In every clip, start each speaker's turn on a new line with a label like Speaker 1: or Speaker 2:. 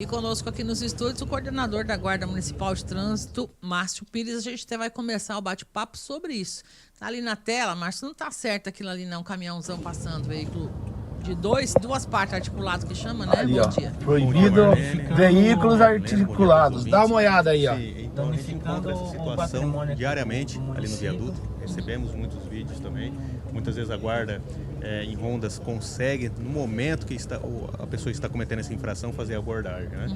Speaker 1: E conosco aqui nos estúdios o coordenador da Guarda Municipal de Trânsito, Márcio Pires. A gente até vai começar o bate-papo sobre isso. Tá ali na tela, Márcio, não tá certo aquilo ali não, um caminhãozão passando, veículo de duas partes articuladas que chama, né?
Speaker 2: Ali,
Speaker 1: Bom
Speaker 2: ó,
Speaker 1: dia.
Speaker 2: proibido veículos articulados. Dá uma olhada aí, ó.
Speaker 3: Então a gente encontra essa situação diariamente ali no viaduto. Recebemos muitos vídeos também. Muitas vezes a guarda em rondas consegue, no momento que a pessoa está cometendo essa infração, fazer a abordagem, né?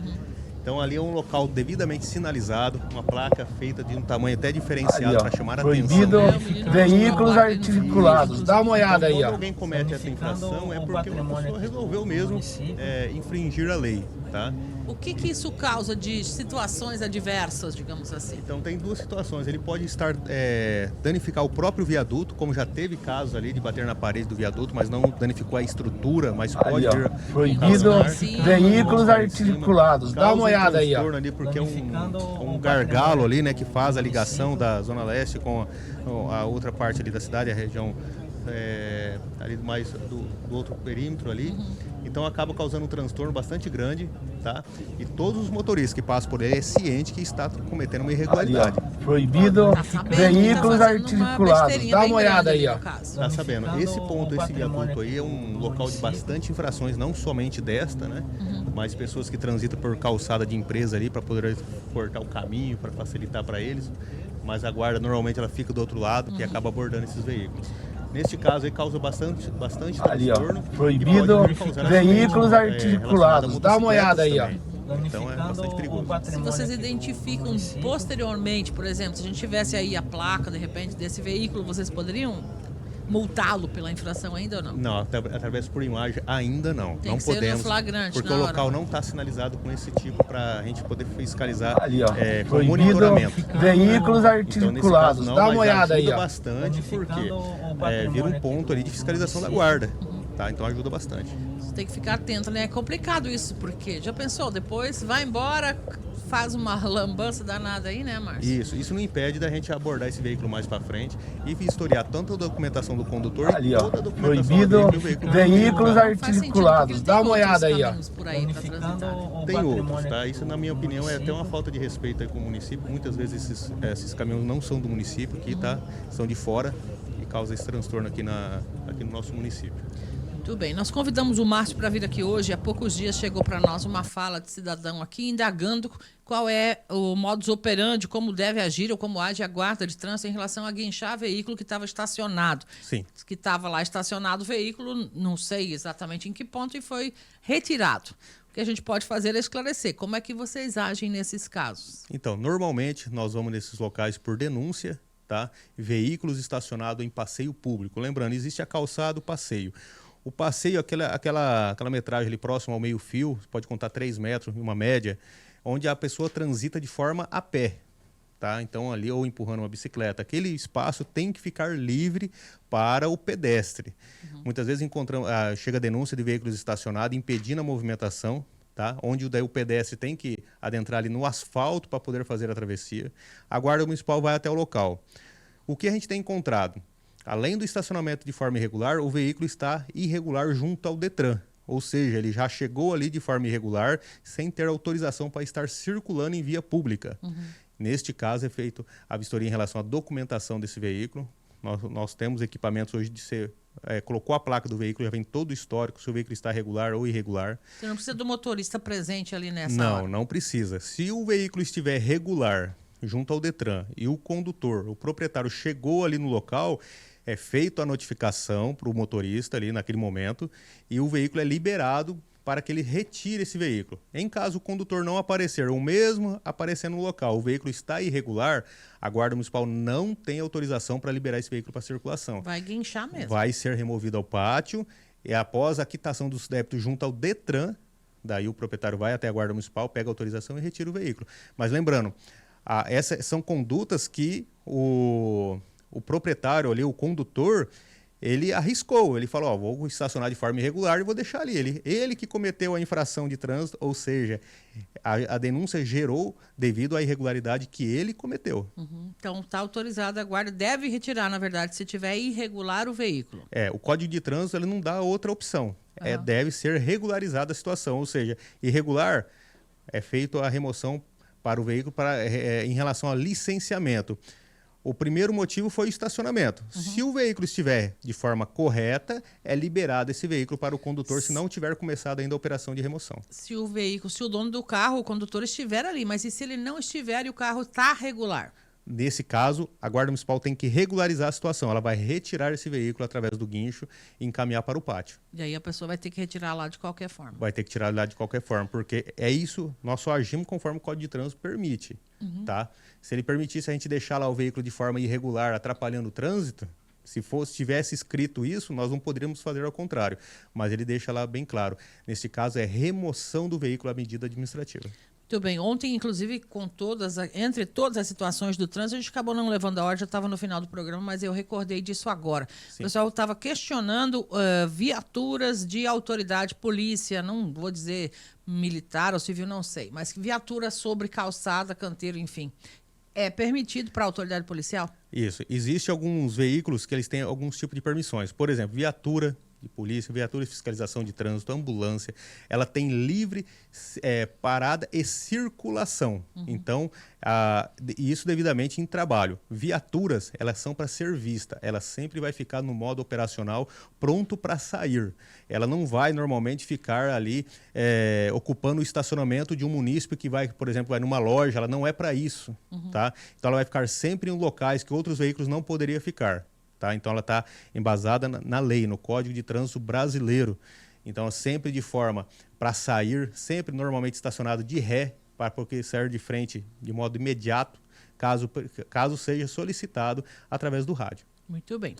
Speaker 3: Então ali é um local devidamente sinalizado, uma placa feita de um tamanho até diferenciado para chamar a
Speaker 2: proibido
Speaker 3: atenção.
Speaker 2: veículos articulados. Dá uma olhada aí,
Speaker 3: Quando
Speaker 2: ó.
Speaker 3: alguém comete essa infração é porque uma pessoa resolveu mesmo infringir a lei, tá?
Speaker 1: O que isso causa de situações adversas, digamos assim?
Speaker 3: Então tem duas situações. Ele pode estar danificar o próprio viaduto, como já teve casos ali de bater na parede do viaduto, mas não danificou a estrutura, mas pode
Speaker 2: Ali, ó,
Speaker 3: vir
Speaker 2: proibido veículos articulados. Dá uma olhada aí, ó.
Speaker 3: Ali porque é um gargalo ali, né, que faz a ligação da Zona Leste com a outra parte ali da cidade, a região ali mais do outro perímetro ali. Então acaba causando um transtorno bastante grande, tá? E todos os motoristas que passam por ele é ciente que está cometendo uma irregularidade.
Speaker 2: Ali, ó, proibido veículos articulados. Dá uma olhada aí, ó.
Speaker 3: Tá sabendo? Esse ponto, esse viaduto aí é um local de bastante infrações, não somente desta, né? Mas pessoas que transitam por calçada de empresa ali para poder cortar o caminho, para facilitar para eles. Mas a guarda normalmente ela fica do outro lado, que acaba abordando esses veículos. Neste caso, ele causa bastante
Speaker 2: Ali, ó,
Speaker 3: transtorno.
Speaker 2: proibido veículos articulados. Dá uma olhada aí, ó.
Speaker 3: Então é bastante perigoso.
Speaker 1: Se vocês identificam posteriormente, por exemplo, se a gente tivesse aí a placa, de repente, desse veículo, vocês poderiam multá-lo pela infração ainda ou não?
Speaker 3: Não, através por imagem ainda não.
Speaker 1: Tem
Speaker 3: não
Speaker 1: que ser
Speaker 3: podemos,
Speaker 1: no flagrante,
Speaker 3: porque
Speaker 1: na
Speaker 3: o
Speaker 1: hora.
Speaker 3: local não está sinalizado com esse tipo para a gente poder fiscalizar
Speaker 2: Ali, ó,
Speaker 3: com
Speaker 2: proibido
Speaker 3: monitoramento.
Speaker 2: veículos
Speaker 3: Então,
Speaker 2: articulados.
Speaker 3: nesse caso, não,
Speaker 2: Dá uma
Speaker 3: mas
Speaker 2: olhada aí,
Speaker 3: ajuda
Speaker 2: ó.
Speaker 3: bastante porque vira um ponto ali de fiscalização da guarda. Tá? Então ajuda bastante.
Speaker 1: Você tem que ficar atento, né? É complicado isso, porque já pensou, depois vai embora, faz uma lambança danada aí, né, Márcio?
Speaker 3: Isso não impede da gente abordar esse veículo mais para frente e vistoriar tanto a documentação do condutor
Speaker 2: Ali,
Speaker 3: e
Speaker 2: ó,
Speaker 3: toda a documentação
Speaker 2: proibido
Speaker 3: do veículo.
Speaker 2: veículos
Speaker 1: Não faz sentido, porque
Speaker 2: articulados.
Speaker 1: ele
Speaker 2: Dá
Speaker 1: tem
Speaker 2: uma olhada
Speaker 1: outros
Speaker 2: aí, ó.
Speaker 1: caminhos por aí pra transitar.
Speaker 3: Tem outros, tá? Isso, na minha opinião, é até uma falta de respeito aí com o município. Muitas vezes esses caminhões não são do município aqui, tá? São de fora e causa esse transtorno aqui no nosso município.
Speaker 1: Tudo bem, nós convidamos o Márcio para vir aqui hoje. Há poucos dias chegou para nós uma fala de cidadão aqui indagando qual é o modus operandi, como deve agir ou como age a guarda de trânsito em relação a guinchar veículo que estava estacionado.
Speaker 3: Sim.
Speaker 1: Que estava lá estacionado o veículo, não sei exatamente em que ponto, e foi retirado. O que a gente pode fazer é esclarecer. Como é que vocês agem nesses casos?
Speaker 3: Então, normalmente, nós vamos nesses locais por denúncia, tá? Veículos estacionados em passeio público. Lembrando, existe a calçada, o passeio. O passeio, aquela metragem ali próximo ao meio-fio, pode contar 3 metros, uma média, onde a pessoa transita de forma a pé, tá? Então ali, ou empurrando uma bicicleta. Aquele espaço tem que ficar livre para o pedestre. Muitas vezes chega a denúncia de veículos estacionados impedindo a movimentação, tá? Onde daí o pedestre tem que adentrar ali no asfalto para poder fazer a travessia. A Guarda Municipal vai até o local. O que a gente tem encontrado? Além do estacionamento de forma irregular, o veículo está irregular junto ao Detran. Ou seja, ele já chegou ali de forma irregular, sem ter autorização para estar circulando em via pública. Neste caso, é feito a vistoria em relação à documentação desse veículo. Nós temos equipamentos hoje de ser... colocou a placa do veículo, já vem todo o histórico, se o veículo está regular ou irregular.
Speaker 1: Você não precisa do motorista presente ali nessa hora?
Speaker 3: Não precisa. Se o veículo estiver regular junto ao Detran e o condutor, o proprietário chegou ali no local... É feita a notificação para o motorista ali naquele momento e o veículo é liberado para que ele retire esse veículo. Em caso o condutor não aparecer ou mesmo aparecer no local, o veículo está irregular, a Guarda Municipal não tem autorização para liberar esse veículo para circulação.
Speaker 1: Vai guinchar mesmo.
Speaker 3: Vai ser removido ao pátio e após a quitação dos débitos junto ao Detran, daí o proprietário vai até a Guarda Municipal, pega a autorização e retira o veículo. Mas lembrando, essas são condutas que o proprietário ali, o condutor, ele arriscou, ele falou, vou estacionar de forma irregular e vou deixar ali. Ele que cometeu a infração de trânsito, ou seja, a denúncia gerou devido à irregularidade que ele cometeu.
Speaker 1: Então, está autorizado, a guarda deve retirar, na verdade, se tiver irregular o veículo.
Speaker 3: O Código de Trânsito ele não dá outra opção. Deve ser regularizada a situação, ou seja, irregular... é feita a remoção para o veículo em relação ao licenciamento. O primeiro motivo foi o estacionamento. Se o veículo estiver de forma correta, é liberado esse veículo para o condutor, se não tiver começado ainda a operação de remoção.
Speaker 1: Se o dono do carro, o condutor estiver ali, mas e se ele não estiver e o carro está regular?
Speaker 3: Nesse caso, a Guarda Municipal tem que regularizar a situação. Ela vai retirar esse veículo através do guincho e encaminhar para o pátio.
Speaker 1: E aí a pessoa vai ter que retirar lá de qualquer forma.
Speaker 3: Vai ter que tirar lá de qualquer forma, porque é isso, nós só agimos conforme o Código de Trânsito permite, tá? Se ele permitisse a gente deixar lá o veículo de forma irregular, atrapalhando o trânsito, se tivesse escrito isso, nós não poderíamos fazer ao contrário. Mas ele deixa lá bem claro. Nesse caso, é remoção do veículo à medida administrativa.
Speaker 1: Muito bem. Ontem, inclusive, entre todas as situações do trânsito, a gente acabou não levando a hora, já estava no final do programa, mas eu recordei disso agora. Sim. O pessoal estava questionando viaturas de autoridade, polícia, não vou dizer militar ou civil, não sei, mas viatura sobre calçada, canteiro, enfim. É permitido para a autoridade policial?
Speaker 3: Isso. Existem alguns veículos que eles têm alguns tipos de permissões. Por exemplo, viatura de polícia, viatura de fiscalização de trânsito, ambulância, ela tem livre parada e circulação. Então, isso devidamente em trabalho. Viaturas, elas são para ser vista. Ela sempre vai ficar no modo operacional, pronto para sair. Ela não vai normalmente ficar ali ocupando o estacionamento de um munícipe que vai, por exemplo, vai numa loja. Ela não é para isso, tá? Então, ela vai ficar sempre em locais que outros veículos não poderiam ficar. Tá? Então, ela está embasada na lei, no Código de Trânsito Brasileiro. Então, sempre de forma para sair, sempre normalmente estacionado de ré, porque sair de frente de modo imediato, caso seja solicitado através do rádio.
Speaker 1: Muito bem.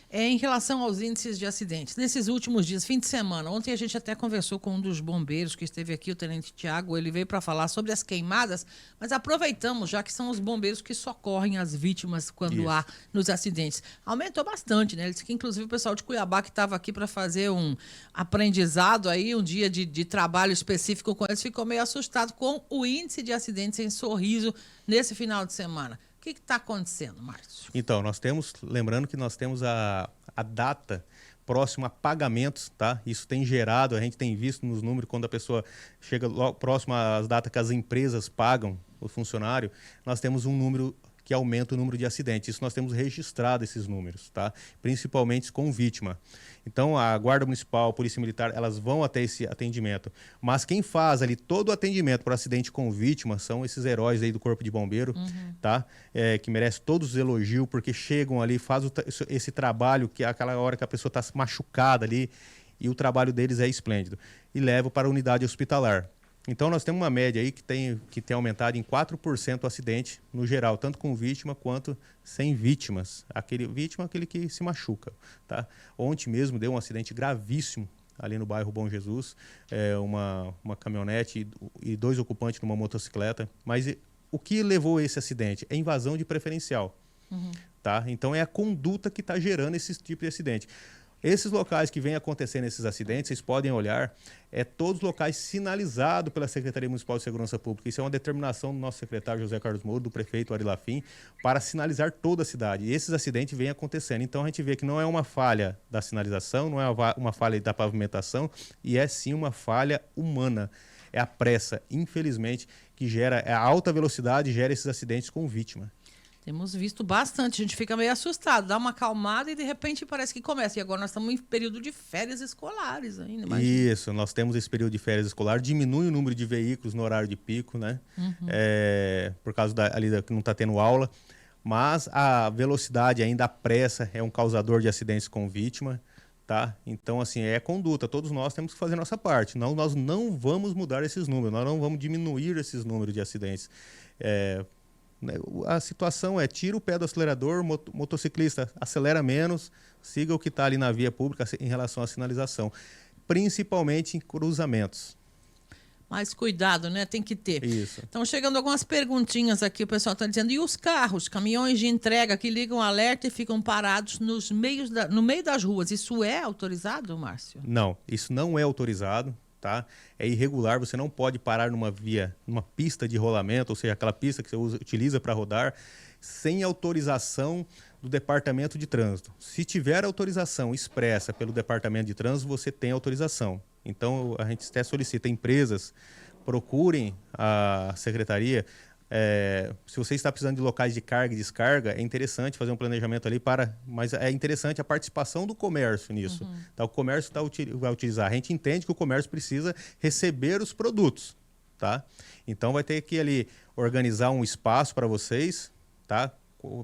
Speaker 1: Em relação aos índices de acidentes, nesses últimos dias, fim de semana, ontem a gente até conversou com um dos bombeiros que esteve aqui, o Tenente Tiago, ele veio para falar sobre as queimadas, mas aproveitamos, já que são os bombeiros que socorrem as vítimas quando há nos acidentes. Aumentou bastante, né? Ele disse que, inclusive, o pessoal de Cuiabá que estava aqui para fazer um aprendizado aí, um dia de trabalho específico com eles, ficou meio assustado com o índice de acidentes em Sorriso nesse final de semana. O que está acontecendo, Márcio?
Speaker 3: Então, lembrando que nós temos a data próxima a pagamentos, tá? Isso tem gerado, a gente tem visto nos números, quando a pessoa chega logo próximo às datas que as empresas pagam o funcionário, nós temos um número que aumenta o número de acidentes. Isso nós temos registrado esses números, tá? Principalmente com vítima. Então, a Guarda Municipal, a Polícia Militar, elas vão até esse atendimento. Mas quem faz ali todo o atendimento por acidente com vítima são esses heróis aí do Corpo de Bombeiro, tá? Que merecem todos os elogios, porque chegam ali, fazem esse trabalho, que é aquela hora que a pessoa está machucada ali, e o trabalho deles é esplêndido. E levam para a unidade hospitalar. Então, nós temos uma média aí que tem aumentado em 4% o acidente no geral, tanto com vítima quanto sem vítimas. Vítima é aquele que se machuca, tá? Ontem mesmo deu um acidente gravíssimo ali no bairro Bom Jesus, uma caminhonete e 2 ocupantes numa motocicleta. Mas o que levou a esse acidente? É invasão de preferencial, tá? Então, é a conduta que está gerando esse tipo de acidente. Esses locais que vêm acontecendo esses acidentes, vocês podem olhar, todos locais sinalizados pela Secretaria Municipal de Segurança Pública. Isso é uma determinação do nosso secretário José Carlos Moura, do prefeito Ari Lafim, para sinalizar toda a cidade. E esses acidentes vêm acontecendo. Então, a gente vê que não é uma falha da sinalização, não é uma falha da pavimentação, e é sim uma falha humana. É a pressa, infelizmente, que gera, a alta velocidade gera esses acidentes com vítima.
Speaker 1: Temos visto bastante, a gente fica meio assustado, dá uma acalmada e de repente parece que começa. E agora nós estamos em período de férias escolares ainda. Imagina.
Speaker 3: Isso, nós temos esse período de férias escolar, diminui o número de veículos no horário de pico, né? Por causa que não está tendo aula. Mas a velocidade ainda, a pressa, é um causador de acidentes com vítima, tá? Então, assim, é conduta. Todos nós temos que fazer a nossa parte. Nós não vamos mudar esses números, nós não vamos diminuir esses números de acidentes. A situação é: tira o pé do acelerador, motociclista acelera menos, siga o que está ali na via pública em relação à sinalização, principalmente em cruzamentos.
Speaker 1: Mais cuidado, né? Tem que ter.
Speaker 3: Isso.
Speaker 1: Estão chegando algumas perguntinhas aqui, o pessoal está dizendo: e os carros, caminhões de entrega que ligam alerta e ficam parados no meio das ruas, isso é autorizado, Márcio?
Speaker 3: Não, isso não é autorizado. Tá? É irregular, você não pode parar numa pista de rolamento, ou seja, aquela pista que você utiliza para rodar, sem autorização do Departamento de Trânsito. Se tiver autorização expressa pelo Departamento de Trânsito, você tem autorização. Então, a gente até solicita empresas procurem a secretaria. Se você está precisando de locais de carga e descarga, é interessante fazer um planejamento ali mas é interessante a participação do comércio nisso. Tá? O comércio vai utilizar. A gente entende que o comércio precisa receber os produtos, tá? Então vai ter que ali organizar um espaço para vocês, tá?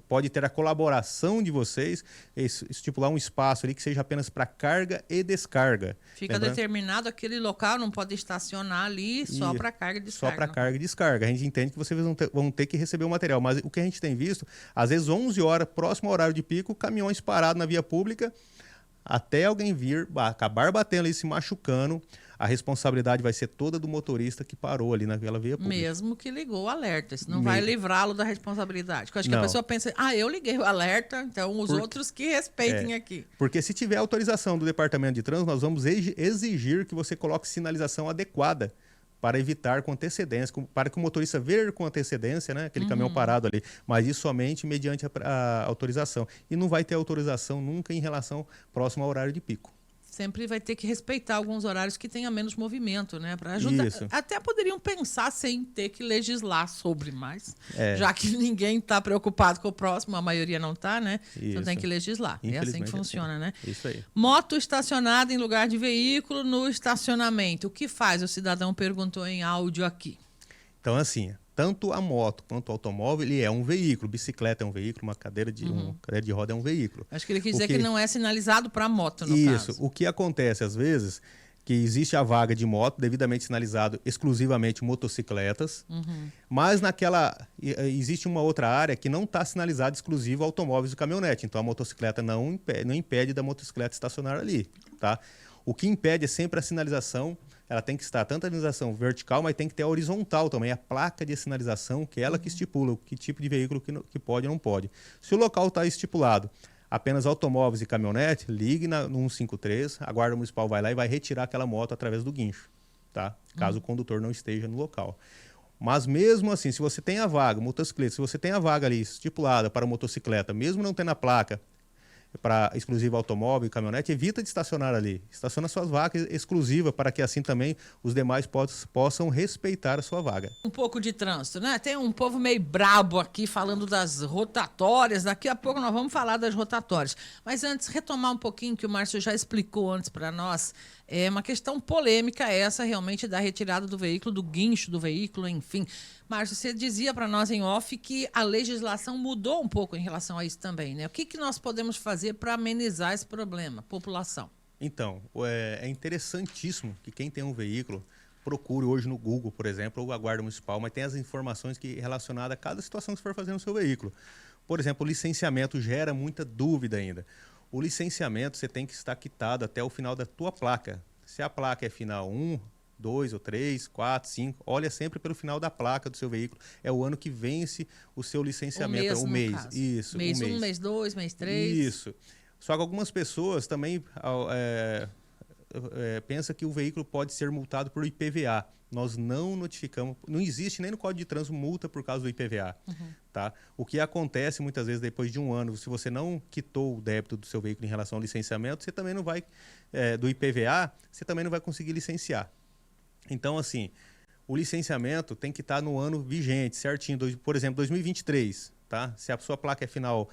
Speaker 3: Pode ter a colaboração de vocês, estipular um espaço ali que seja apenas para carga e descarga.
Speaker 1: Fica determinado aquele local, não pode estacionar ali só para carga e descarga.
Speaker 3: Só para carga e descarga. A gente entende que vocês vão ter que receber o material, mas o que a gente tem visto, às vezes 11 horas, próximo ao horário de pico, caminhões parados na via pública, até alguém vir, acabar batendo ali, se machucando. A responsabilidade vai ser toda do motorista que parou ali naquela via pública.
Speaker 1: Mesmo que ligou o alerta. Isso não vai livrá-lo da responsabilidade. Porque eu acho que a pessoa pensa, eu liguei o alerta, então os outros que respeitem aqui.
Speaker 3: Porque se tiver autorização do Departamento de Trânsito, nós vamos exigir que você coloque sinalização adequada para evitar com antecedência, para que o motorista veja com antecedência, né, aquele caminhão parado ali. Mas isso somente mediante a autorização. E não vai ter autorização nunca em relação próximo ao horário de pico.
Speaker 1: Sempre vai ter que respeitar alguns horários que tenha menos movimento, né? Para ajudar.
Speaker 3: Isso.
Speaker 1: Até poderiam pensar sem ter que legislar sobre, mas já que ninguém está preocupado com o próximo, a maioria não está, né? Então tem que legislar. É assim que funciona, né?
Speaker 3: Isso aí.
Speaker 1: Moto estacionada em lugar de veículo no estacionamento. O que faz? O cidadão perguntou em áudio aqui.
Speaker 3: Então, assim, tanto a moto quanto o automóvel, ele é um veículo. Bicicleta é um veículo, uma cadeira de roda é um veículo.
Speaker 1: Acho que ele quis dizer que não é sinalizado para moto, no caso.
Speaker 3: Isso. O que acontece, às vezes, que existe a vaga de moto devidamente sinalizado exclusivamente motocicletas, mas existe uma outra área que não está sinalizada exclusivo automóveis e caminhonete. Então, a motocicleta não impede da motocicleta estacionar ali, tá? O que impede é sempre a sinalização. Ela tem que estar tanto a sinalização vertical, mas tem que ter a horizontal também, a placa de sinalização, que é ela que estipula que tipo de veículo que pode ou não pode. Se o local está estipulado apenas automóveis e caminhonete, ligue no 153, a Guarda Municipal vai lá e vai retirar aquela moto através do guincho, tá? Caso o condutor não esteja no local. Mas mesmo assim, se você tem a vaga, motocicleta, se você tem a vaga ali estipulada para motocicleta, mesmo não tendo a placa para exclusivo automóvel e caminhonete, evita de estacionar ali. Estaciona suas vagas exclusivas para que assim também os demais possam respeitar a sua vaga.
Speaker 1: Um pouco de trânsito, né? Tem um povo meio brabo aqui falando das rotatórias. Daqui a pouco nós vamos falar das rotatórias. Mas antes, retomar um pouquinho que o Márcio já explicou antes para nós. É uma questão polêmica essa realmente da retirada do veículo, do guincho do veículo, enfim. Márcio, você dizia para nós em off que a legislação mudou um pouco em relação a isso também, né? O que nós podemos fazer para amenizar esse problema, população?
Speaker 3: Então, é interessantíssimo que quem tem um veículo procure hoje no Google, por exemplo, ou a Guarda Municipal, mas tem as informações relacionadas a cada situação que você for fazer no seu veículo. Por exemplo, o licenciamento gera muita dúvida ainda. O licenciamento você tem que estar quitado até o final da tua placa. Se a placa é final 1, 2 ou 3, 4, 5, olha sempre pelo final da placa do seu veículo. É o ano que vence o seu licenciamento.
Speaker 1: O mês.
Speaker 3: Isso.
Speaker 1: Mês 1, mês 2, mês 3.
Speaker 3: Isso. Só que algumas pessoas também pensam que o veículo pode ser multado por IPVA. Nós não notificamos, não existe nem no Código de Trânsito multa por causa do IPVA. Tá? O que acontece muitas vezes depois de um ano, se você não quitou o débito do seu veículo em relação ao licenciamento, você também não vai, do IPVA, você também não vai conseguir licenciar. Então, assim, o licenciamento tem que estar no ano vigente, certinho. Por exemplo, 2023, tá? Se a sua placa é final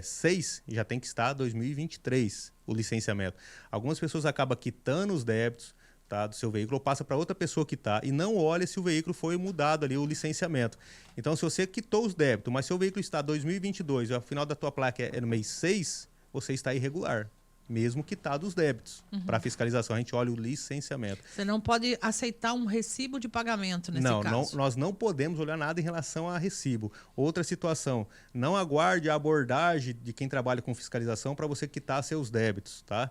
Speaker 3: 6, já tem que estar 2023 o licenciamento. Algumas pessoas acabam quitando os débitos, tá, do seu veículo, ou passa para outra pessoa quitar e não olha se o veículo foi mudado ali, o licenciamento. Então, se você quitou os débitos, mas seu veículo está 2022 e o final da tua placa é no mês 6, você está irregular. Mesmo quitado os débitos. Para fiscalização, a gente olha o licenciamento.
Speaker 1: Você não pode aceitar um recibo de pagamento nesse caso?
Speaker 3: Não, nós não podemos olhar nada em relação a recibo. Outra situação, não aguarde a abordagem de quem trabalha com fiscalização para você quitar seus débitos, tá?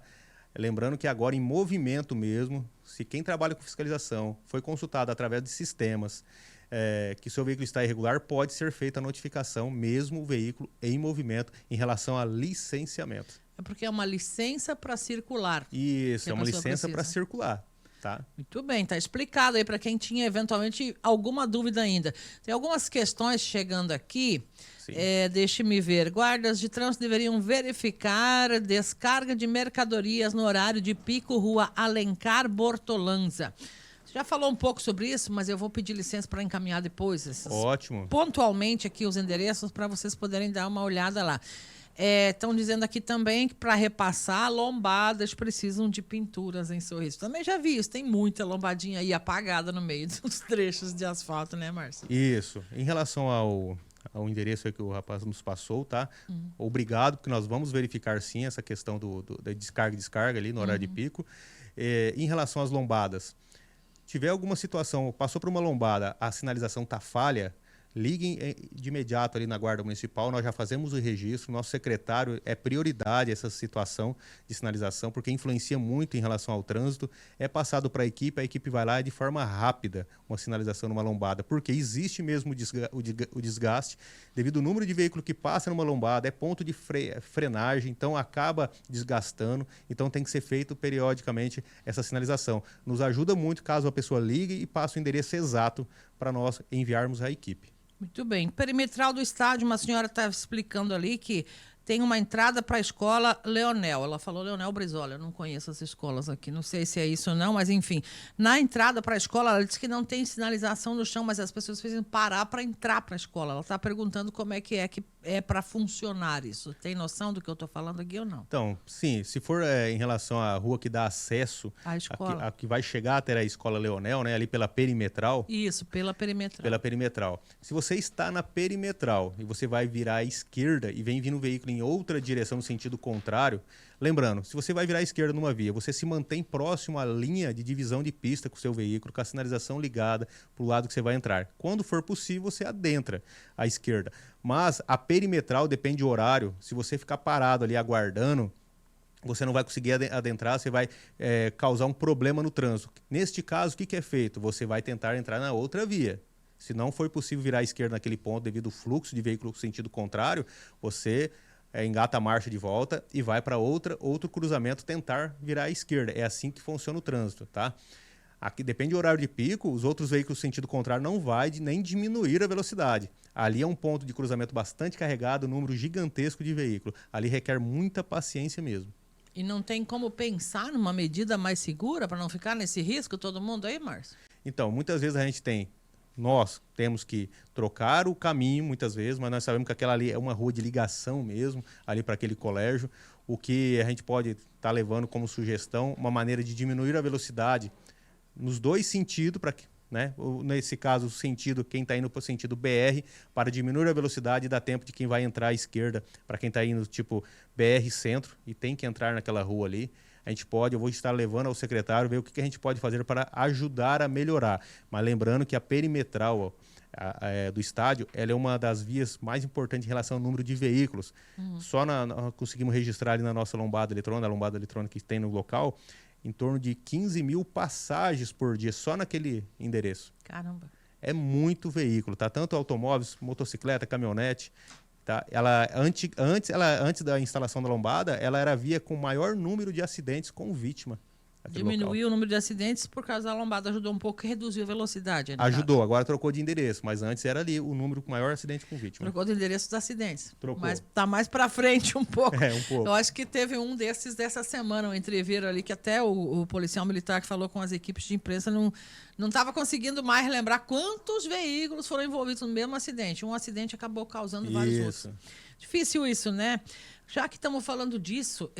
Speaker 3: Lembrando que agora em movimento mesmo, se quem trabalha com fiscalização foi consultado através de sistemas que seu veículo está irregular, pode ser feita a notificação, mesmo o veículo em movimento, em relação a licenciamento.
Speaker 1: É porque é uma licença para circular.
Speaker 3: Isso, é uma licença para circular. Tá?
Speaker 1: Muito bem, está explicado aí para quem tinha eventualmente alguma dúvida ainda. Tem algumas questões chegando aqui. Deixe-me ver. Guardas de trânsito deveriam verificar descarga de mercadorias no horário de pico, Rua Alencar Bortolanza. A Já falou um pouco sobre isso, mas eu vou pedir licença para encaminhar depois.
Speaker 3: Ótimo.
Speaker 1: Pontualmente aqui os endereços para vocês poderem dar uma olhada lá. Estão dizendo aqui também que para repassar, lombadas precisam de pinturas em Sorriso. Também já vi isso, tem muita lombadinha aí apagada no meio dos trechos de asfalto, né, Márcio?
Speaker 3: Isso. Em relação ao endereço aí que o rapaz nos passou, tá? Obrigado, porque nós vamos verificar sim essa questão da descarga e descarga ali no horário de pico. Em relação às lombadas, tiver alguma situação, passou por uma lombada, a sinalização está falha, liguem de imediato ali na Guarda Municipal, nós já fazemos o registro, nosso secretário é prioridade essa situação de sinalização, porque influencia muito em relação ao trânsito, é passado para a equipe vai lá de forma rápida uma sinalização numa lombada, porque existe mesmo o desgaste, devido ao número de veículos que passa numa lombada, é ponto de frenagem, então acaba desgastando, então tem que ser feito periodicamente essa sinalização. Nos ajuda muito caso a pessoa ligue e passe o endereço exato para nós enviarmos à equipe.
Speaker 1: Muito bem. Perimetral do estádio, uma senhora estava explicando ali que tem uma entrada para a escola Leonel. Ela falou Leonel Brizola, eu não conheço as escolas aqui, não sei se é isso ou não, mas enfim. Na entrada para a escola, ela disse que não tem sinalização no chão, mas as pessoas precisam parar para entrar para a escola. Ela está perguntando como é que é para funcionar isso. Tem noção do que eu estou falando aqui ou não?
Speaker 3: Então, sim, se for em relação à rua que dá acesso,
Speaker 1: A escola.
Speaker 3: a que vai chegar até a escola Leonel, né, ali pela perimetral.
Speaker 1: Isso, pela perimetral.
Speaker 3: Pela perimetral. Se você está na perimetral e você vai virar à esquerda e vem vindo um veículo em outra direção no sentido contrário, lembrando, se você vai virar à esquerda numa via, você se mantém próximo à linha de divisão de pista com o seu veículo, com a sinalização ligada para o lado que você vai entrar. Quando for possível, você adentra à esquerda. Mas a perimetral depende do horário. Se você ficar parado ali aguardando, você não vai conseguir adentrar, você vai causar um problema no trânsito. Neste caso, o que é feito? Você vai tentar entrar na outra via. Se não for possível virar à esquerda naquele ponto devido ao fluxo de veículo no sentido contrário, você engata a marcha de volta e vai para outro cruzamento tentar virar à esquerda. É assim que funciona o trânsito, tá? Aqui depende do horário de pico, os outros veículos no sentido contrário não vai nem diminuir a velocidade. Ali é um ponto de cruzamento bastante carregado, um número gigantesco de veículos. Ali requer muita paciência mesmo.
Speaker 1: E não tem como pensar numa medida mais segura para não ficar nesse risco todo mundo aí, Márcio?
Speaker 3: Então, muitas vezes nós temos que trocar o caminho, muitas vezes, mas nós sabemos que aquela ali é uma rua de ligação mesmo, ali para aquele colégio. O que a gente pode estar levando como sugestão, uma maneira de diminuir a velocidade nos dois sentidos, né? Nesse caso, quem está indo para o sentido BR, para diminuir a velocidade, dá tempo de quem vai entrar à esquerda, para quem está indo tipo BR centro e tem que entrar naquela rua ali. Eu vou estar levando ao secretário ver o que a gente pode fazer para ajudar a melhorar. Mas lembrando que a perimetral do estádio, ela é uma das vias mais importantes em relação ao número de veículos. Só nós conseguimos registrar ali na nossa lombada eletrônica que tem no local, em torno de 15 mil passagens por dia, só naquele endereço.
Speaker 1: Caramba.
Speaker 3: É muito veículo, tá? Tanto automóveis, motocicleta, caminhonete. Tá? Antes da instalação da lombada, ela era a via com maior número de acidentes com vítima.
Speaker 1: Diminuiu o número de acidentes por causa da lombada, ajudou um pouco e reduziu a velocidade.
Speaker 3: Ajudou, agora trocou de endereço, mas antes era ali o número com maior acidente com vítima.
Speaker 1: Trocou de endereço dos acidentes.
Speaker 3: Trocou.
Speaker 1: Mas tá mais para frente um pouco.
Speaker 3: Um pouco.
Speaker 1: Eu acho que teve um desses dessa semana, um entreveiro ali, que até o policial militar que falou com as equipes de imprensa não estava conseguindo mais lembrar quantos veículos foram envolvidos no mesmo acidente. Um acidente acabou causando vários outros. Difícil isso, né? Já que estamos falando disso,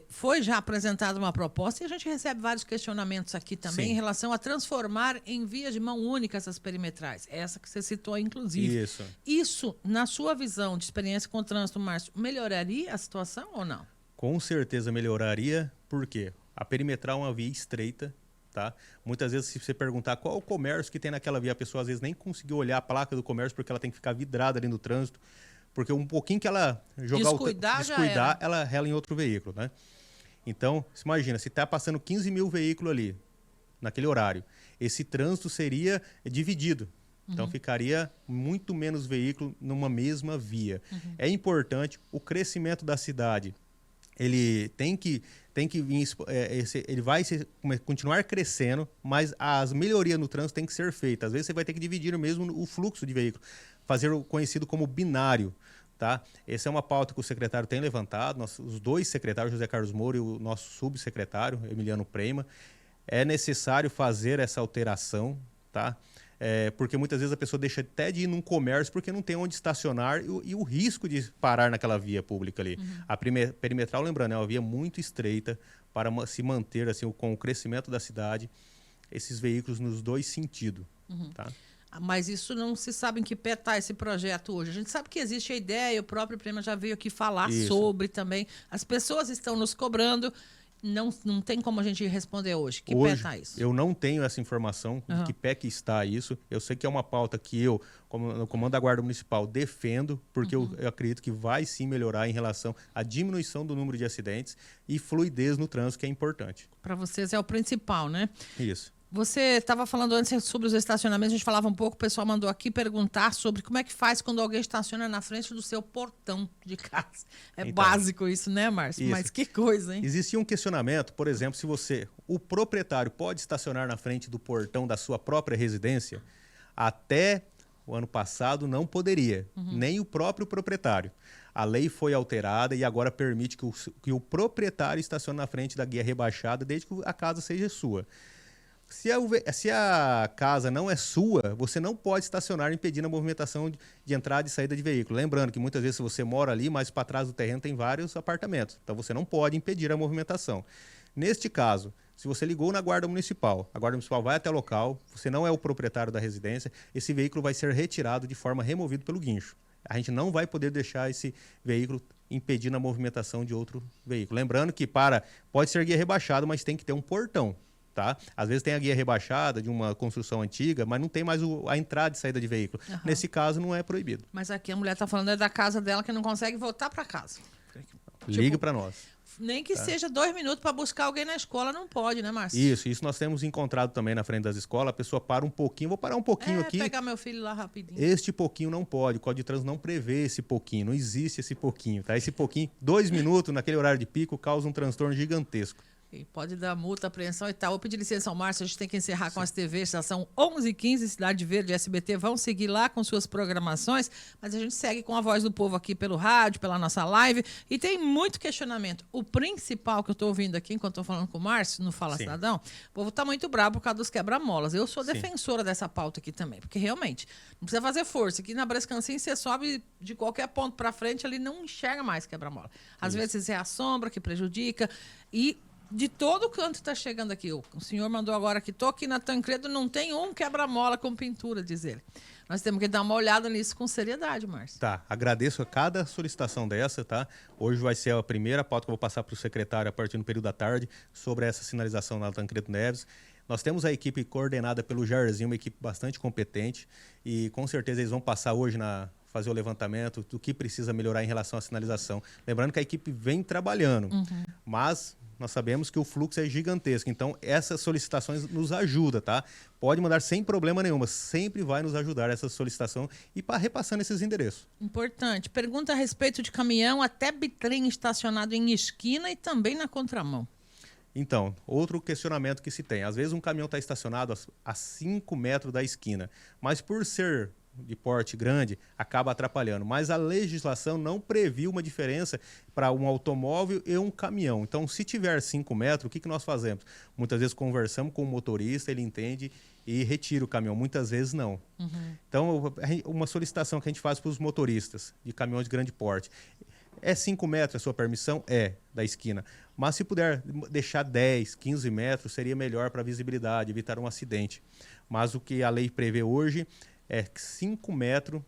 Speaker 1: foi já apresentada uma proposta e a gente recebe vários questionamentos aqui também. Sim. Em relação a transformar em vias de mão única essas perimetrais. Essa que você citou, inclusive. Isso, na sua visão de experiência com o trânsito, Márcio, melhoraria a situação ou não?
Speaker 3: Com certeza melhoraria, porque a perimetral é uma via estreita. Tá? Muitas vezes, se você perguntar qual o comércio que tem naquela via, a pessoa às vezes nem conseguiu olhar a placa do comércio porque ela tem que ficar vidrada ali no trânsito. Porque um pouquinho que ela descuidar, ela rela em outro veículo, né? Então, você imagina, se está passando 15 mil veículos ali, naquele horário, esse trânsito seria dividido. Então, ficaria muito menos veículo numa mesma via. É importante, o crescimento da cidade, ele tem que ele vai continuar crescendo, mas as melhorias no trânsito têm que ser feitas. Às vezes você vai ter que dividir mesmo o fluxo de veículos, fazer o conhecido como binário. Tá? Essa é uma pauta que o secretário tem levantado, os dois secretários, José Carlos Moura e o nosso subsecretário, Emiliano Prema. É necessário fazer essa alteração, tá? Porque muitas vezes a pessoa deixa até de ir num comércio porque não tem onde estacionar e o risco de parar naquela via pública ali. A perimetral, lembrando, é uma via muito estreita para se manter assim, com o crescimento da cidade, esses veículos nos dois sentidos. Tá?
Speaker 1: Mas isso não se sabe em que pé está esse projeto hoje. A gente sabe que existe a ideia, o próprio Prêmio já veio aqui falar sobre também. As pessoas estão nos cobrando. Não tem como a gente responder hoje. Que pé está isso?
Speaker 3: Eu não tenho essa informação de que pé que está isso. Eu sei que é uma pauta que eu, como no comando da Guarda Municipal, defendo, porque eu acredito que vai sim melhorar em relação à diminuição do número de acidentes e fluidez no trânsito, que é importante.
Speaker 1: Para vocês é o principal, né?
Speaker 3: Isso.
Speaker 1: Você estava falando antes sobre os estacionamentos, a gente falava um pouco, o pessoal mandou aqui perguntar sobre como é que faz quando alguém estaciona na frente do seu portão de casa. É então, básico isso, né, Márcio? Mas que coisa, hein?
Speaker 3: Existia um questionamento, por exemplo, se o proprietário pode estacionar na frente do portão da sua própria residência, até o ano passado não poderia, nem o próprio proprietário. A lei foi alterada e agora permite que o proprietário estacione na frente da guia rebaixada, desde que a casa seja sua. Se a casa não é sua, você não pode estacionar impedindo a movimentação de entrada e saída de veículo. Lembrando que muitas vezes você mora ali, mas para trás do terreno tem vários apartamentos. Então você não pode impedir a movimentação. Neste caso, se você ligou na Guarda Municipal, a Guarda Municipal vai até o local, você não é o proprietário da residência, esse veículo vai ser retirado de forma removido pelo guincho. A gente não vai poder deixar esse veículo impedindo a movimentação de outro veículo. Lembrando que pode ser guia rebaixado, mas tem que ter um portão. Tá? Às vezes tem a guia rebaixada de uma construção antiga, mas não tem mais a entrada e saída de veículo. Nesse caso, não é proibido.
Speaker 1: Mas aqui a mulher está falando da casa dela que não consegue voltar para casa.
Speaker 3: Ligue para nós.
Speaker 1: Nem que seja 2 minutos para buscar alguém na escola, não pode, né, Márcio?
Speaker 3: Isso nós temos encontrado também na frente das escolas. A pessoa para um pouquinho, vou parar um pouquinho aqui.
Speaker 1: Pegar meu filho lá rapidinho.
Speaker 3: Este pouquinho não pode, o Código de Trânsito não prevê esse pouquinho, não existe esse pouquinho. Tá? Esse pouquinho, 2 minutos naquele horário de pico, causa um transtorno gigantesco.
Speaker 1: E pode dar multa, apreensão e tal. Vou pedir licença ao Márcio, a gente tem que encerrar com as TVs, estação 11h15, Cidade Verde, SBT, vão seguir lá com suas programações, mas a gente segue com a Voz do Povo aqui pelo rádio, pela nossa live, e tem muito questionamento. O principal que eu estou ouvindo aqui, enquanto estou falando com o Márcio, no Fala Cidadão, o povo está muito bravo por causa dos quebra-molas. Eu sou defensora dessa pauta aqui também, porque realmente, não precisa fazer força. Aqui na Brascancinha, você sobe de qualquer ponto para frente, ali não enxerga mais quebra-mola. Às vezes é a sombra que prejudica, e de todo canto está chegando aqui. O senhor mandou agora que estou aqui na Tancredo, não tem um quebra-mola com pintura, diz ele. Nós temos que dar uma olhada nisso com seriedade, Márcio.
Speaker 3: Tá, agradeço a cada solicitação dessa, tá? Hoje vai ser a primeira pauta que eu vou passar para o secretário a partir do período da tarde sobre essa sinalização na Tancredo Neves. Nós temos a equipe coordenada pelo Jairzinho, uma equipe bastante competente, e com certeza eles vão passar hoje fazer o levantamento do que precisa melhorar em relação à sinalização. Lembrando que a equipe vem trabalhando, mas nós sabemos que o fluxo é gigantesco, então essas solicitações nos ajudam, tá? Pode mandar sem problema nenhum, sempre vai nos ajudar essa solicitação e repassando esses endereços.
Speaker 1: Importante. Pergunta a respeito de caminhão até bitrem estacionado em esquina e também na contramão.
Speaker 3: Então, outro questionamento que se tem. Às vezes um caminhão está estacionado a 5 metros da esquina, mas por ser de porte grande, acaba atrapalhando. Mas a legislação não previu uma diferença para um automóvel e um caminhão. Então, se tiver 5 metros, o que nós fazemos? Muitas vezes conversamos com o motorista, ele entende e retira o caminhão. Muitas vezes não. Então, uma solicitação que a gente faz para os motoristas de caminhões de grande porte. É 5 metros a sua permissão? É, da esquina. Mas se puder deixar 10, 15 metros, seria melhor para a visibilidade, evitar um acidente. Mas o que a lei prevê hoje é 5 metros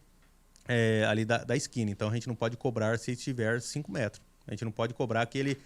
Speaker 3: ali da esquina. Então, a gente não pode cobrar se tiver 5 metros. A gente não pode cobrar que ele...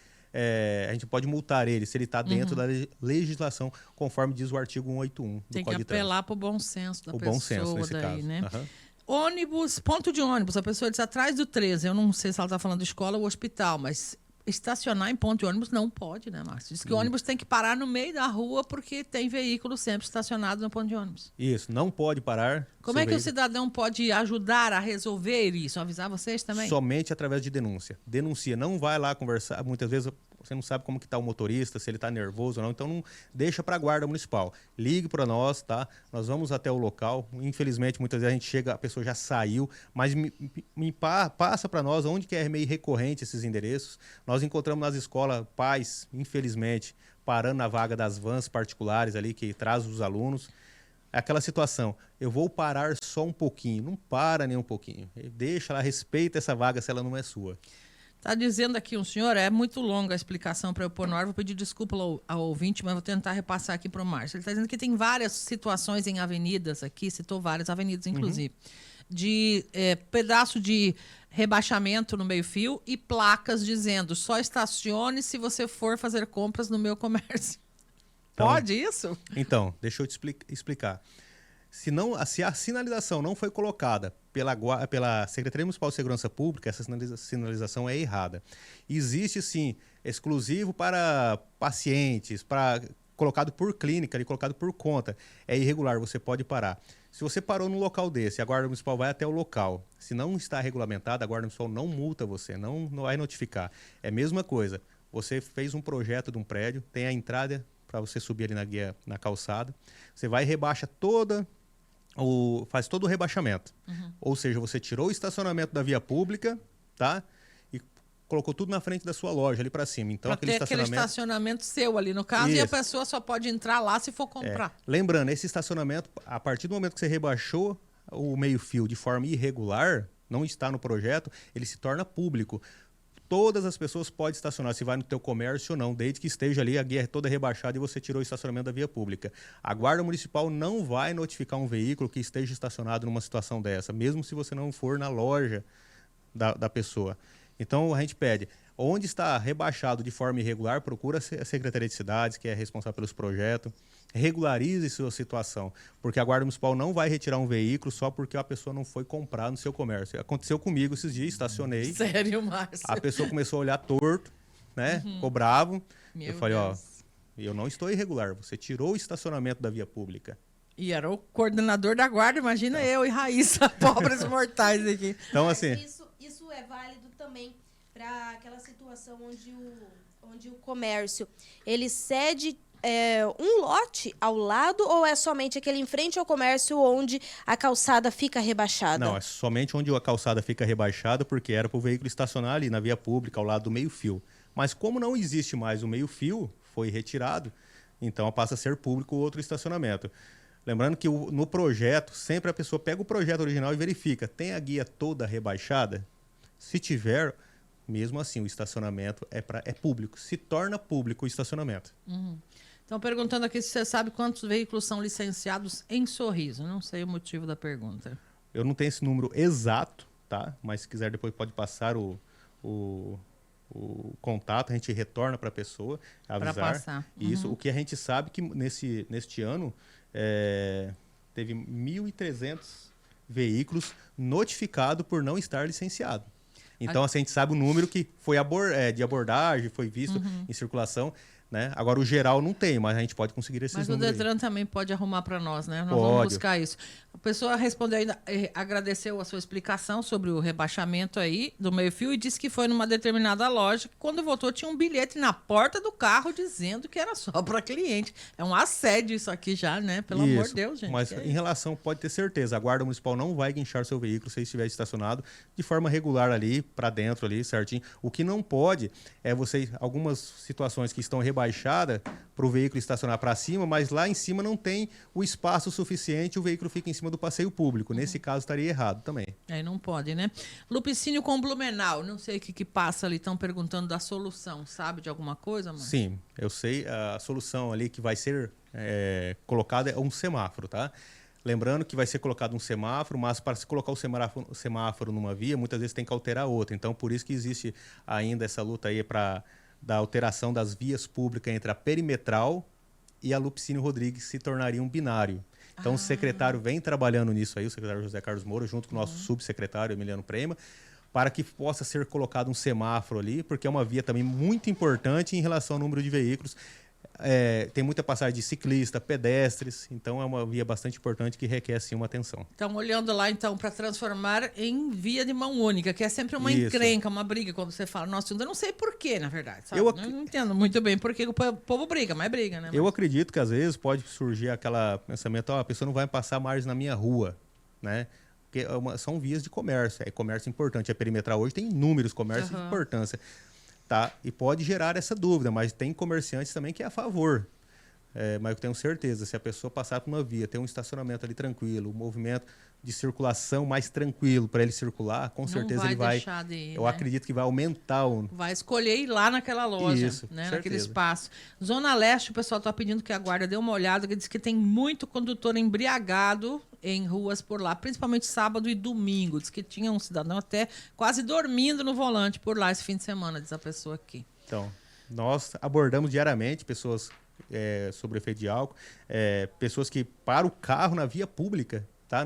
Speaker 3: a gente pode multar ele se ele está dentro da legislação, conforme diz o artigo 181 do
Speaker 1: Tem
Speaker 3: Código de Trânsito.
Speaker 1: Tem que apelar para o bom senso da pessoa.
Speaker 3: O bom senso, nesse
Speaker 1: daí,
Speaker 3: caso.
Speaker 1: né? Ônibus, ponto de ônibus. A pessoa diz atrás do 13. Eu não sei se ela está falando de escola ou hospital, mas estacionar em ponto de ônibus não pode, né, Márcio? Diz que o ônibus tem que parar no meio da rua porque tem veículo sempre estacionado no ponto de ônibus.
Speaker 3: Isso, não pode parar.
Speaker 1: Como é que o cidadão pode ajudar a resolver isso? Avisar vocês também?
Speaker 3: Somente através de denúncia. Denuncia, não vai lá conversar. Muitas vezes você não sabe como que está o motorista, se ele está nervoso ou não, então não deixa para a guarda municipal. Ligue para nós, tá? Nós vamos até o local. Infelizmente, muitas vezes a gente chega, a pessoa já saiu, mas passa para nós onde que é meio recorrente esses endereços. Nós encontramos nas escolas pais, infelizmente, parando na vaga das vans particulares ali que traz os alunos. É aquela situação, eu vou parar só um pouquinho. Não para nem um pouquinho. Deixa lá, respeita essa vaga se ela não é sua.
Speaker 1: Está dizendo aqui um senhor, é muito longa a explicação para eu pôr no ar, vou pedir desculpa ao ouvinte, mas vou tentar repassar aqui para o Márcio. Ele está dizendo que tem várias situações em avenidas aqui, citou várias avenidas, inclusive, de pedaço de rebaixamento no meio-fio e placas dizendo só estacione se você for fazer compras no meu comércio.
Speaker 3: Então,
Speaker 1: pode isso?
Speaker 3: Então, deixa eu te explicar. Se a sinalização não foi colocada pela Secretaria Municipal de Segurança Pública, essa sinalização é errada. Existe, sim, exclusivo para pacientes, colocado por clínica, colocado por conta. É irregular, você pode parar. Se você parou num local desse, a Guarda Municipal vai até o local. Se não está regulamentada, a Guarda Municipal não multa você, não vai notificar. É a mesma coisa. Você fez um projeto de um prédio, tem a entrada para você subir ali na guia, na calçada. Você vai e rebaixa faz todo o rebaixamento. Ou seja, você tirou o estacionamento da via pública, tá? E colocou tudo na frente da sua loja, ali para cima. Então,
Speaker 1: aquele estacionamento seu ali, no caso,
Speaker 3: Isso.
Speaker 1: e a pessoa só pode entrar lá se for comprar.
Speaker 3: Lembrando, esse estacionamento, a partir do momento que você rebaixou o meio-fio de forma irregular, não está no projeto, ele se torna público. Todas as pessoas podem estacionar, se vai no teu comércio ou não, desde que esteja ali a guia toda rebaixada e você tirou o estacionamento da via pública. A Guarda Municipal não vai notificar um veículo que esteja estacionado numa situação dessa, mesmo se você não for na loja da pessoa. Então, a gente pede, onde está rebaixado de forma irregular, procura a Secretaria de Cidades, que é responsável pelos projetos, regularize sua situação, porque a Guarda Municipal não vai retirar um veículo só porque a pessoa não foi comprar no seu comércio. Aconteceu comigo esses dias, estacionei.
Speaker 1: Sério, Márcio?
Speaker 3: A pessoa começou a olhar torto, né? Ficou bravo. Eu falei,
Speaker 1: Deus.
Speaker 3: eu não estou irregular, você tirou o estacionamento da via pública.
Speaker 1: E era o coordenador da guarda, imagina eu e Raíssa, pobres mortais aqui.
Speaker 3: Então, assim...
Speaker 4: Isso é válido também para aquela situação onde o comércio, ele cede um lote ao lado ou é somente aquele em frente ao comércio onde a calçada fica rebaixada?
Speaker 3: Não, é somente onde a calçada fica rebaixada, porque era para o veículo estacionar ali na via pública, ao lado do meio-fio. Mas como não existe mais o meio-fio, foi retirado, então passa a ser público outro estacionamento. Lembrando que no projeto, sempre a pessoa pega o projeto original e verifica, tem a guia toda rebaixada? Se tiver, mesmo assim, o estacionamento é público, se torna público o estacionamento.
Speaker 1: Estão perguntando aqui se você sabe quantos veículos são licenciados em Sorriso. Não sei o motivo da pergunta.
Speaker 3: Eu não tenho esse número exato, tá? Mas se quiser depois pode passar o contato, a gente retorna para a pessoa, avisar.
Speaker 1: Para passar.
Speaker 3: Isso. O que a gente sabe que neste ano teve 1.300 veículos notificados por não estar licenciado. Então, assim, a gente sabe o número que foi de abordagem, foi visto em circulação. Né? Agora, o geral não tem, mas a gente pode conseguir esses números.
Speaker 1: Mas o Detran também pode arrumar para nós, né? Nós
Speaker 3: Pode.
Speaker 1: vamos buscar isso. A pessoa respondeu ainda, agradeceu a sua explicação sobre o rebaixamento aí do meio-fio e disse que foi numa determinada loja que quando voltou tinha um bilhete na porta do carro dizendo que era só para cliente. É um assédio isso aqui já, né? Pelo amor de Deus, gente.
Speaker 3: Mas em relação, pode ter certeza, a Guarda Municipal não vai guinchar seu veículo se ele estiver estacionado de forma regular ali, para dentro ali, certinho. O que não pode é algumas situações que estão rebaixada para o veículo estacionar para cima, mas lá em cima não tem o espaço suficiente, o veículo fica em cima do passeio público. Nesse caso, estaria errado também.
Speaker 1: Aí não pode, né? Lupicínio com Blumenau, não sei o que passa ali, estão perguntando da solução, sabe de alguma coisa, mano?
Speaker 3: Sim, eu sei, a solução ali que vai ser colocada é um semáforo, tá? Lembrando que vai ser colocado um semáforo, mas para se colocar o semáforo numa via, muitas vezes tem que alterar outra. Então, por isso que existe ainda essa luta aí da alteração das vias públicas entre a perimetral e a Lupicínio Rodrigues se tornaria um binário. Então, o secretário vem trabalhando nisso aí, o secretário José Carlos Moura, junto com o nosso subsecretário Emiliano Prema, para que possa ser colocado um semáforo ali, porque é uma via também muito importante em relação ao número de veículos. Tem muita passagem de ciclista, pedestres, então é uma via bastante importante que requer, sim, uma atenção.
Speaker 1: Estão olhando lá, então, para transformar em via de mão única, que é sempre uma encrenca, uma briga, quando você fala, nossa, eu não sei porquê, na verdade, sabe? Eu não entendo muito bem por que o povo briga, mas briga, né?
Speaker 3: Eu acredito que, às vezes, pode surgir aquele pensamento, a pessoa não vai passar mais na minha rua, né? Porque são vias de comércio, é comércio importante. A perimetral hoje tem inúmeros comércios de importância. tá? E pode gerar essa dúvida, mas tem comerciantes também que é a favor. Mas eu tenho certeza, se a pessoa passar por uma via, ter um estacionamento ali tranquilo, um movimento de circulação mais tranquilo para ele circular, com certeza ele vai.
Speaker 1: Deixar de ir,
Speaker 3: eu
Speaker 1: né?
Speaker 3: acredito que vai aumentar o.
Speaker 1: Vai escolher ir lá naquela loja,
Speaker 3: Isso,
Speaker 1: né?
Speaker 3: certeza.
Speaker 1: Naquele espaço. Zona Leste, o pessoal está pedindo que a guarda dê uma olhada, que diz que tem muito condutor embriagado em ruas por lá, principalmente sábado e domingo. Diz que tinha um cidadão até quase dormindo no volante por lá esse fim de semana, diz a pessoa aqui.
Speaker 3: Então, nós abordamos diariamente pessoas sobre efeito de álcool, pessoas que param o carro na via pública, tá?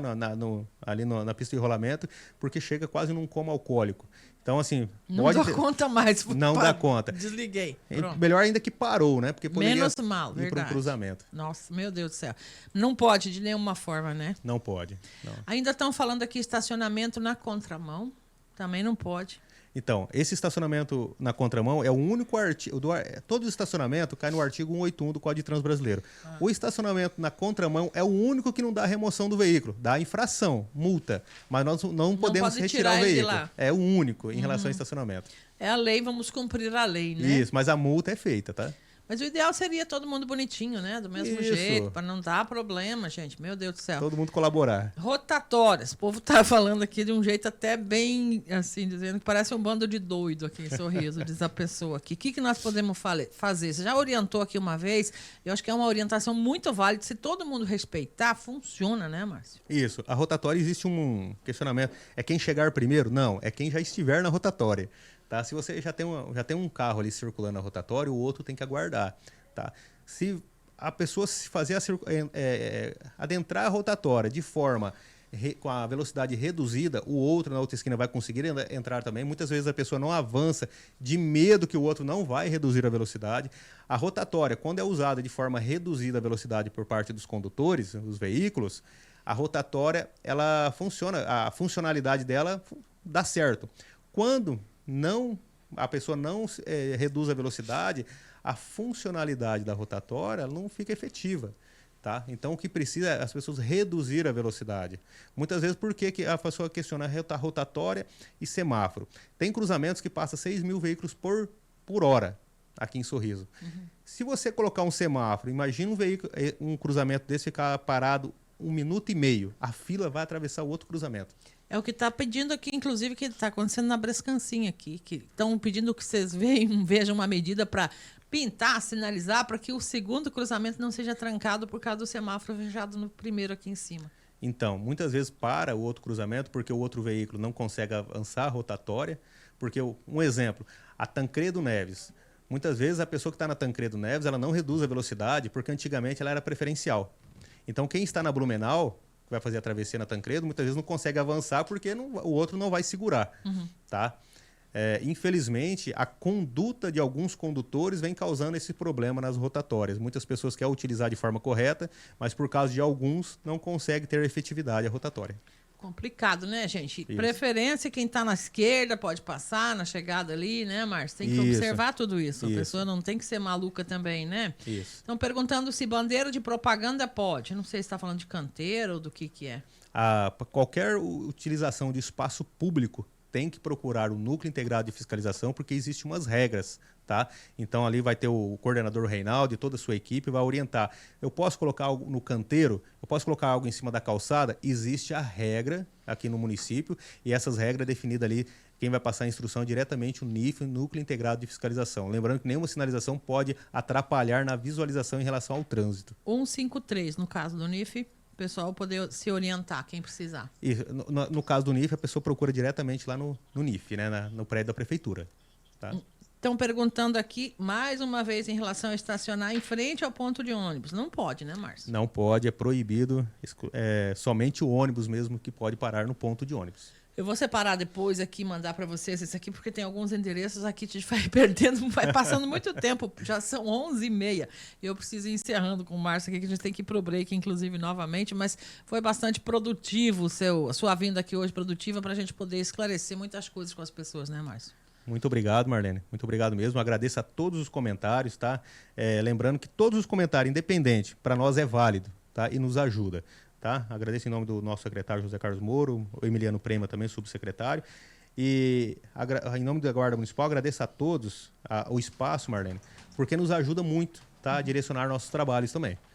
Speaker 3: Ali na pista de rolamento, porque chega quase num coma alcoólico. Então, assim...
Speaker 1: Não dá conta mais.
Speaker 3: Não dá conta.
Speaker 1: Desliguei. Pronto.
Speaker 3: Melhor ainda que parou, né? Porque poderia
Speaker 1: Menos mal,
Speaker 3: ir para
Speaker 1: verdade.
Speaker 3: um cruzamento.
Speaker 1: Nossa, meu Deus do céu. Não pode de nenhuma forma, né?
Speaker 3: Não pode. Não.
Speaker 1: Ainda estão falando aqui estacionamento na contramão. Também não pode.
Speaker 3: Então, esse estacionamento na contramão é o único artigo... Todo estacionamento cai no artigo 181 do Código de Trânsito Brasileiro. O estacionamento na contramão é o único que não dá remoção do veículo. Dá infração, multa. Mas nós não podemos retirar o
Speaker 1: ele de
Speaker 3: veículo.
Speaker 1: lá.
Speaker 3: É o único em relação ao estacionamento.
Speaker 1: É a lei, vamos cumprir a lei, né?
Speaker 3: Isso, mas a multa é feita, tá?
Speaker 1: Mas o ideal seria todo mundo bonitinho, né? Do mesmo
Speaker 3: Isso.
Speaker 1: jeito, para não dar problema, gente. Meu Deus do céu.
Speaker 3: Todo mundo colaborar.
Speaker 1: Rotatórias. O povo tá falando aqui de um jeito até bem, assim, dizendo que parece um bando de doido aqui em Sorriso, diz a pessoa aqui. O que nós podemos fazer? Você já orientou aqui uma vez, eu acho que é uma orientação muito válida. Se todo mundo respeitar, funciona, né, Márcio?
Speaker 3: Isso. A rotatória, existe um questionamento. É quem chegar primeiro? Não, é quem já estiver na rotatória. Tá? Se você já tem um carro ali circulando na rotatória, o outro tem que aguardar. Tá? Se a pessoa se fazer adentrar a rotatória de forma com a velocidade reduzida, o outro na outra esquina vai conseguir entrar também. Muitas vezes a pessoa não avança de medo que o outro não vai reduzir a velocidade. A rotatória, quando é usada de forma reduzida a velocidade por parte dos condutores, dos veículos, a rotatória, ela funciona, a funcionalidade dela dá certo. Quando a pessoa não reduz a velocidade, a funcionalidade da rotatória não fica efetiva. Tá? Então, o que precisa é as pessoas reduzir a velocidade. Muitas vezes, por que a pessoa questiona a rotatória e semáforo? Tem cruzamentos que passam 6 mil veículos por hora aqui em Sorriso. Se você colocar um semáforo, imagina um cruzamento desse ficar parado 1 minuto e meio. A fila vai atravessar o outro cruzamento.
Speaker 1: É o que está pedindo aqui, inclusive, que está acontecendo na Brescancinha aqui, que estão pedindo que vocês vejam uma medida para pintar, sinalizar, para que o segundo cruzamento não seja trancado por causa do semáforo fechado no primeiro aqui em cima.
Speaker 3: Então, muitas vezes para o outro cruzamento porque o outro veículo não consegue avançar a rotatória, porque, um exemplo, a Tancredo Neves. Muitas vezes a pessoa que está na Tancredo Neves, ela não reduz a velocidade, porque antigamente ela era preferencial. Então, quem está na Blumenau, que vai fazer a travessia na Tancredo, muitas vezes não consegue avançar porque o outro não vai segurar. Tá? Infelizmente, a conduta de alguns condutores vem causando esse problema nas rotatórias. Muitas pessoas querem utilizar de forma correta, mas por causa de alguns não consegue ter efetividade a rotatória.
Speaker 1: Complicado, né, gente?
Speaker 3: Isso.
Speaker 1: Preferência, quem está na esquerda pode passar na chegada ali, né, Márcio? Tem que observar tudo isso. A pessoa não tem que ser maluca também, né?
Speaker 3: Isso.
Speaker 1: Estão perguntando se bandeira de propaganda pode. Não sei se está falando de canteiro ou do que é.
Speaker 3: Qualquer utilização de espaço público tem que procurar o Núcleo Integrado de Fiscalização, porque existem umas regras, tá? Então, ali vai ter o coordenador Reinaldo e toda a sua equipe vai orientar. Eu posso colocar algo no canteiro? Eu posso colocar algo em cima da calçada? Existe a regra aqui no município e essas regras definidas ali, quem vai passar a instrução é diretamente o NIF, Núcleo Integrado de Fiscalização. Lembrando que nenhuma sinalização pode atrapalhar na visualização em relação ao trânsito.
Speaker 1: 153, no caso do NIF. O pessoal poder se orientar, quem precisar.
Speaker 3: E no caso do NIF, a pessoa procura diretamente lá no NIF, né, no prédio da prefeitura. Tá?
Speaker 1: Estão perguntando aqui, mais uma vez, em relação a estacionar em frente ao ponto de ônibus. Não pode, né, Márcio?
Speaker 3: Não pode, é proibido. Somente o ônibus mesmo que pode parar no ponto de ônibus.
Speaker 1: Eu vou separar depois aqui e mandar para vocês esse aqui, porque tem alguns endereços aqui que a gente vai perdendo, vai passando muito tempo. Já são 11h30. Eu preciso ir encerrando com o Márcio aqui, que a gente tem que ir para o break, inclusive, novamente. Mas foi bastante produtivo a sua vinda aqui hoje, produtiva, para a gente poder esclarecer muitas coisas com as pessoas, né, Márcio?
Speaker 3: Muito obrigado, Marlene. Muito obrigado mesmo. Agradeço a todos os comentários, tá? Lembrando que todos os comentários, independente, para nós é válido, tá? E nos ajuda. Tá? Agradeço em nome do nosso secretário José Carlos Moro, o Emiliano Prema também, subsecretário. E em nome da Guarda Municipal, agradeço a todos o espaço, Marlene, porque nos ajuda muito, tá, a direcionar nossos trabalhos também.